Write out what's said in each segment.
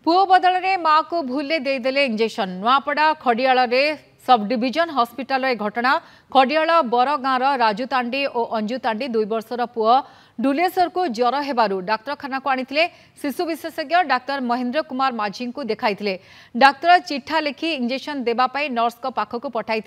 पुओ बदल में माँ को भूले देदेले injection Nuapada Khadiyal sub division hospital घटना खड़ियाल बरगाँर राजुतांडी और अंजुतांडी 2 वर्षर पुओ डुलेश्वर को ज्वर हेबारु डाक्तरखाना को आनी शिशु विशेषज्ञ डाक्तर महेंद्र कुमार माझी को देखाई डाक्तर चिठा लिखि इंजेक्शन देवाई नर्स पाखक पठाई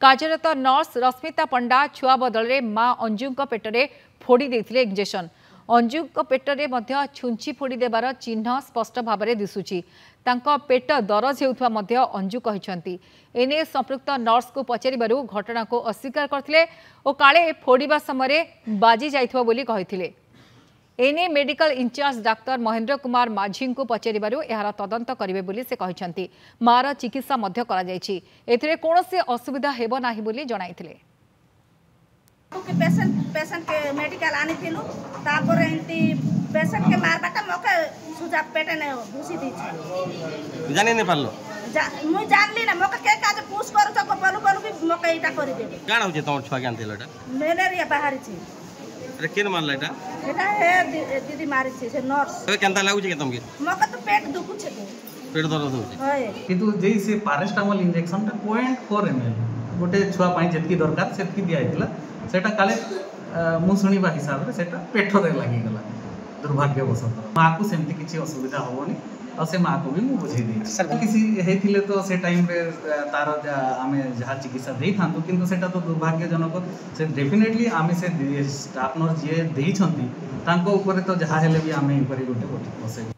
कार्यरत नर्स रश्मिता पंडा छुआ बदल में माँ अंजु पेटरे फोड़ी देते इंजेक्शन अंजु पेटरे छुंची फोड़ी देवार चिन्ह स्पष्ट भाव में दिशुची पेट दरज होता अंजु कहते एने संपृक्त नर्स को पचारू घटना को अस्वीकार करते और काले फोड़ा समय बाजी जाइथिबा बोली कहिथिले। एने मेडिकल इंचार्ज डाक्तर महेंद्र कुमार माझी को पचारू यार तदंत करेंगे बोली से कहते मार चिकित्सा एथिरे कौनसी असुविधा हेबो नाही बोली जणाइथिले। पेशेंट के मेडिकल आनी थिलु तापर एंती पेशेंट के मार बाटा मके सुजा पेटे ने घुसी दी जानि ने पालो मुई जानली ना मके के काज पुश करू त बोलू बोलू भी मके इटा करि देबे काण होजे तोर छुआ के आनथिलो एटा मलेरिया बाहरी छी अरे केन मारला एटा हे दीदी मारी छी से नर्स ए केनता लागु छी के तुमके मके तो पेट दुखु छे पेट दर्द होजे होय किंतु जेई से पैरासिटामोल इंजेक्शन ता 0.4 ml गोटे छुआ पाई जेतकी दरकार सेतकी दिया आइतिला सेटा काले मु शुणा हिसाब से पेटरे लगिगला दुर्भाग्यवशत माँ को सेमती किसी असुविधा हेनी और से माँ को भी मुझे बुझे दी किसी होते तो से टाइम रे तार आम जहाँ चिकित्सा दे था किंतु सेटा तो दुर्भाग्यजनक से डेफिनेटली आम से स्टाफ नर्स जी देती तो जहाँ भी आम गोटे बसे